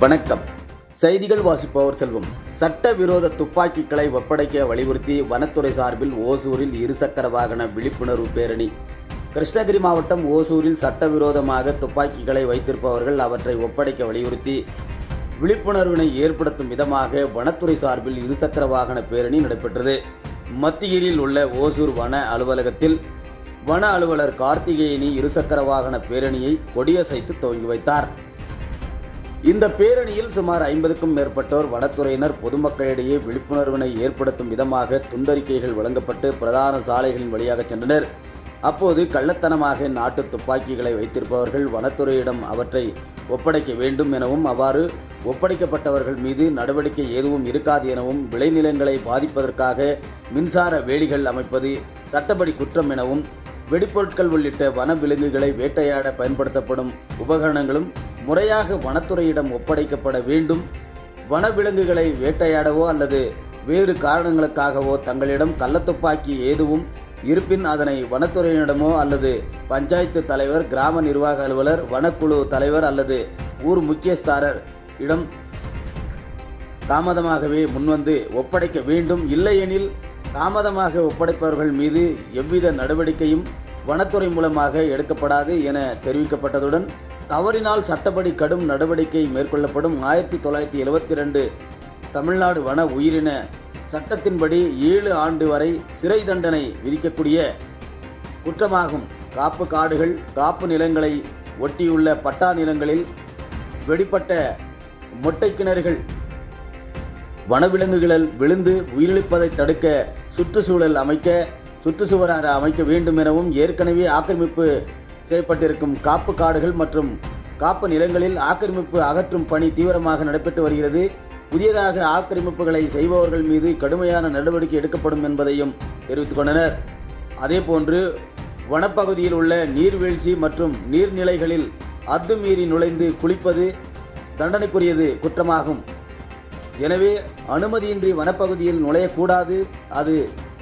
வணக்கம். செய்திகள் வாசிப்பவர் செல்வம். சட்டவிரோத துப்பாக்கிகளை ஒப்படைக்க வலியுறுத்தி வனத்துறை சார்பில் ஓசூரில் இருசக்கர வாகன விழிப்புணர்வு பேரணி. கிருஷ்ணகிரி மாவட்டம் ஓசூரில் சட்டவிரோதமாக துப்பாக்கிகளை வைத்திருப்பவர்கள் அவற்றை ஒப்படைக்க வலியுறுத்தி விழிப்புணர்வினை ஏற்படுத்தும் விதமாக வனத்துறை சார்பில் இருசக்கர வாகன பேரணி நடைபெற்றது. மத்தியில் உள்ள ஓசூர் வன அலுவலகத்தில் வன அலுவலர் கார்த்திகேயனி இருசக்கர வாகன பேரணியை கொடியசைத்து துவங்கி வைத்தார். இந்த பேரணியில் சுமார் 50க்கும் மேற்பட்டோர் வனத்துறையினர் பொதுமக்களிடையே விழிப்புணர்வினை ஏற்படுத்தும் விதமாக துண்டறிக்கைகள் வழங்கப்பட்டு பிரதான சாலைகளின் வழியாக சென்றனர். அப்போது கள்ளத்தனமாக நாட்டு துப்பாக்கிகளை வைத்திருப்பவர்கள் வனத்துறையிடம் அவற்றை ஒப்படைக்க வேண்டும் எனவும், அவ்வாறு ஒப்படைக்கப்பட்டவர்கள் மீது நடவடிக்கை எதுவும் இருக்காது எனவும், விளைநிலங்களை பாதிப்பதற்காக மின்சார வேலிகள் அமைப்பது சட்டப்படி குற்றம் எனவும், வெடிப்பொருட்கள் உள்ளிட்ட வன விலங்குகளை வேட்டையாட பயன்படுத்தப்படும் உபகரணங்களும் முறையாக வனத்துறையிடம் ஒப்படைக்கப்பட வேண்டும். வனவிலங்குகளை வேட்டையாடவோ அல்லது வேறு காரணங்களுக்காகவோ தங்களிடம் கள்ளத்துப்பாக்கி எதுவும் இருப்பின் அதனை வனத்துறையினரிடமோ அல்லது பஞ்சாயத்து தலைவர், கிராம நிர்வாக அலுவலர், வனக்குழு தலைவர் அல்லது ஊர் முக்கியஸ்தாரர் இடம் தாமதமாகவே முன்வந்து ஒப்படைக்க வேண்டும். இல்லையெனில் தாமதமாக ஒப்படைப்பவர்கள் மீது எவ்வித நடவடிக்கையும் வனத்துறை மூலமாக எடுக்கப்படாது என தெரிவிக்கப்பட்டதுடன், தவறினால் சட்டப்படி கடும் நடவடிக்கை மேற்கொள்ளப்படும். 1972 தமிழ்நாடு வன உயிரின சட்டத்தின்படி 7 ஆண்டு வரை சிறை தண்டனை விதிக்கக்கூடிய குற்றமாகும். காப்பு காடுகள், காப்பு நிலங்களை ஒட்டியுள்ள பட்டா நிலங்களில் வெடிப்பட்ட மொட்டை கிணறுகள் வனவிலங்குகளில் விழுந்து உயிரிழப்பதை தடுக்க சுற்றுச்சூழல் அமைக்க வேண்டும் எனவும், ஏற்கனவே ஆக்கிரமிப்பு செய்யப்பட்டிருக்கும் காப்பு காடுகள் மற்றும் காப்பு நிலங்களில் ஆக்கிரமிப்பு அகற்றும் பணி தீவிரமாக நடைபெற்று வருகிறது. புதியதாக ஆக்கிரமிப்புகளை செய்பவர்கள் மீது கடுமையான நடவடிக்கை எடுக்கப்படும் என்பதையும் தெரிவித்துக் கொண்டனர். அதேபோன்று வனப்பகுதியில் உள்ள நீர்வீழ்ச்சி மற்றும் நீர்நிலைகளில் அத்துமீறி நுழைந்து குளிப்பது தண்டனைக்குரியது குற்றமாகும். எனவே அனுமதியின்றி வனப்பகுதியில் நுழையக்கூடாது. அது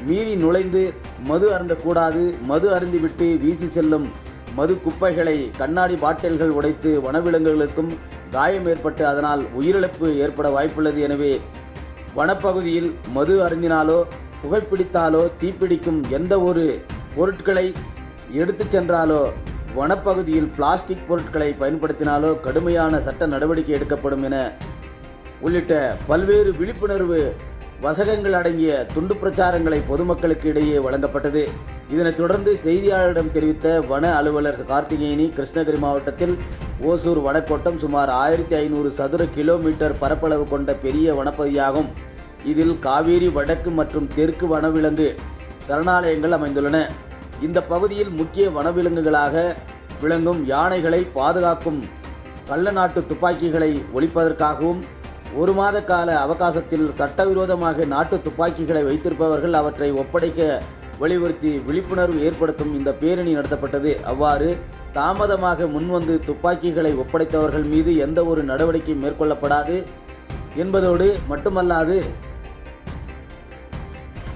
மீறி நுழைந்து மது அருந்தக்கூடாது. மது அருந்திவிட்டு வீசி செல்லும் மது குப்பைகளை கண்ணாடி பாட்டில்கள் உடைத்து வனவிலங்குகளுக்கும் காயம் ஏற்பட்டு அதனால் உயிரிழப்பு ஏற்பட வாய்ப்புள்ளது. எனவே வனப்பகுதியில் மது அருந்தினாலோ, புகைப்பிடித்தாலோ, தீப்பிடிக்கும் எந்த ஒரு பொருட்களை எடுத்து சென்றாலோ, வனப்பகுதியில் பிளாஸ்டிக் பொருட்களை பயன்படுத்தினாலோ கடுமையான சட்ட நடவடிக்கை எடுக்கப்படும் என உள்ளிட்ட பல்வேறு விழிப்புணர்வு வசகங்கள் அடங்கிய துண்டு பிரச்சாரங்களை பொதுமக்களுக்கு இடையே வழங்கப்பட்டது. இதனைத் தொடர்ந்து செய்தியாளரிடம் தெரிவித்த வன அலுவலர் கார்த்திகேயனி, கிருஷ்ணகிரி மாவட்டத்தில் ஓசூர் வனக்கோட்டம் சுமார் 1500 சதுர கிலோமீட்டர் பரப்பளவு கொண்ட பெரிய வனப்பகுதியாகும். இதில் காவேரி வடக்கு மற்றும் தெற்கு வனவிலங்கு சரணாலயங்கள் அமைந்துள்ளன. இந்த பகுதியில் முக்கிய வனவிலங்குகளாக விளங்கும் யானைகளை பாதுகாக்கும் கள்ள நாட்டு துப்பாக்கிகளை ஒழிப்பதற்காகவும், 1 மாத கால அவகாசத்தில் சட்டவிரோதமாக நாட்டு துப்பாக்கிகளை வைத்திருப்பவர்கள் அவற்றை ஒப்படைக்க வலியுறுத்தி விழிப்புணர்வு ஏற்படுத்தும் இந்த பேரணி நடத்தப்பட்டது. அவ்வாறு தாமதமாக முன்வந்து துப்பாக்கிகளை ஒப்படைத்தவர்கள் மீது எந்த ஒரு நடவடிக்கை மேற்கொள்ளப்படாது என்பதோடு மட்டுமல்லாது,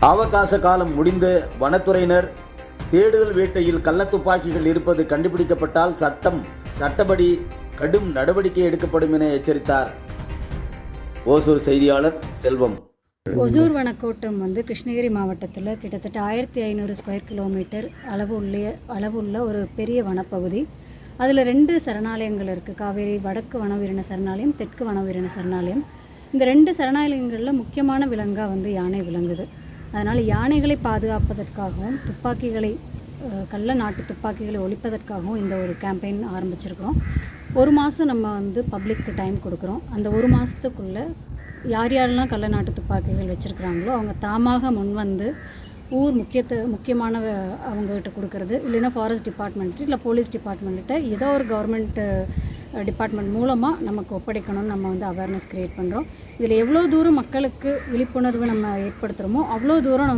அவகாச காலம் முடிந்த வனத்துறையினர் தேடுதல் வேட்டையில் கள்ளத்துப்பாக்கிகள் இருப்பது கண்டுபிடிக்கப்பட்டால் சட்டப்படி கடும் நடவடிக்கை எடுக்கப்படும் என எச்சரித்தார். ஓசூர் செய்தியாளர் செல்வம். ஒசூர் வனக்கோட்டம் கிருஷ்ணகிரி மாவட்டத்தில் கிட்டத்தட்ட 1500 ஸ்கொயர் கிலோமீட்டர் அளவுள்ள ஒரு பெரிய வனப்பகுதி. அதில் 2 சரணாலயங்கள் இருக்குது. காவேரி வடக்கு வனவுயிரின சரணாலயம், தெற்கு வனவுயிரின சரணாலயம். இந்த 2 சரணாலயங்களில் முக்கியமான விலங்காக யானை விளங்குது. அதனால் யானைகளை பாதுகாப்பதற்காகவும் கள்ள நாட்டு துப்பாக்கிகளை ஒழிப்பதற்காகவும் இந்த ஒரு கேம்பெயின் ஆரம்பிச்சிருக்கிறோம். 1 மாதம் நம்ம பப்ளிக்கு டைம் கொடுக்குறோம். அந்த 1 மாதத்துக்குள்ளே யாரெல்லாம் கள்ள நாட்டு துப்பாக்கிகள் வச்சுருக்கிறாங்களோ அவங்க தாமாக முன்வந்து ஊர் முக்கியமான அவங்ககிட்ட கொடுக்கறது, இல்லைன்னா ஃபாரஸ்ட் டிபார்ட்மெண்ட் இல்லை போலீஸ் டிபார்ட்மெண்ட்டிட்ட ஏதோ ஒரு கவர்மெண்ட் டிபார்ட்மெண்ட் மூலமாக நமக்கு ஒப்படைக்கணும்னு நம்ம அவேர்னஸ் க்ரியேட் பண்ணுறோம். இதில் எவ்வளோ தூரம் மக்களுக்கு விழிப்புணர்வு நம்ம ஏற்படுத்துகிறோமோ அவ்வளோ தூரம்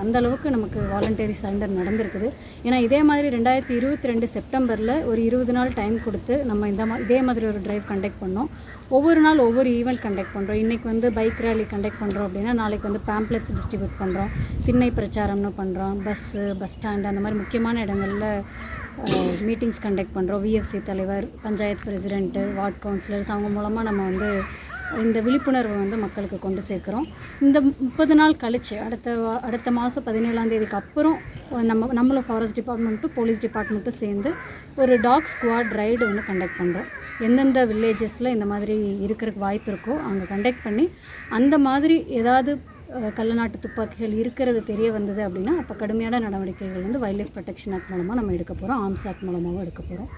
அந்தளவுக்கு நமக்கு வாலண்டரி சரண்டர் நடந்திருக்குது. ஏன்னா இதே மாதிரி 2022 செப்டம்பரில் ஒரு 20 நாள் டைம் கொடுத்து நம்ம இதே மாதிரி ஒரு ட்ரைவ் கண்டக்ட் பண்ணோம். ஒவ்வொரு நாள் ஒவ்வொரு ஈவெண்ட் கண்டக்ட் பண்ணுறோம். இன்றைக்கி வந்து பைக் ரேலி கண்டக்ட் பண்ணுறோம் அப்படின்னா நாளைக்கு வந்து பேம்ப்ளெட்ஸ் டிஸ்ட்ரிபியூட் பண்ணுறோம், திண்ணை பிரச்சாரம்னு பண்ணுறோம், பஸ் ஸ்டாண்டு அந்த மாதிரி முக்கியமான இடங்களில் மீட்டிங்ஸ் கண்டக்ட் பண்ணுறோம். விஎஃப்சி தலைவர், பஞ்சாயத்து பிரசிடெண்ட்டு, வார்டு கவுன்சிலர்ஸ் அவங்க மூலமாக நம்ம வந்து இந்த விழிப்புணர்வை வந்து மக்களுக்கு கொண்டு சேர்க்குறோம். இந்த 30 நாள் கழித்து அடுத்த மாதம் 17ஆம் தேதிக்கு அப்புறம் நம்மளும் ஃபாரஸ்ட் டிபார்ட்மெண்ட்டும் போலீஸ் டிபார்ட்மெண்ட்டும் சேர்ந்து ஒரு டாக் ஸ்குவாட் ரைடு வந்து கண்டக்ட் பண்ணுறோம். எந்தெந்த வில்லேஜஸில் இந்த மாதிரி இருக்கிறதுக்கு வாய்ப்பு இருக்கோ அங்கே கண்டக்ட் பண்ணி அந்த மாதிரி ஏதாவது கள்ளநாட்டு துப்பாக்கிகள் இருக்கிறது தெரிய வந்தது அப்படின்னா அப்போ கடுமையான நடவடிக்கைகள் வந்து வைல்ட் லைஃப் ப்ரொடெக்ஷன் ஆக்ட் மூலமாக நம்ம எடுக்க போகிறோம், ஆர்ம்ஸ் ஆக்ட் மூலமாகவும் எடுக்க போகிறோம்.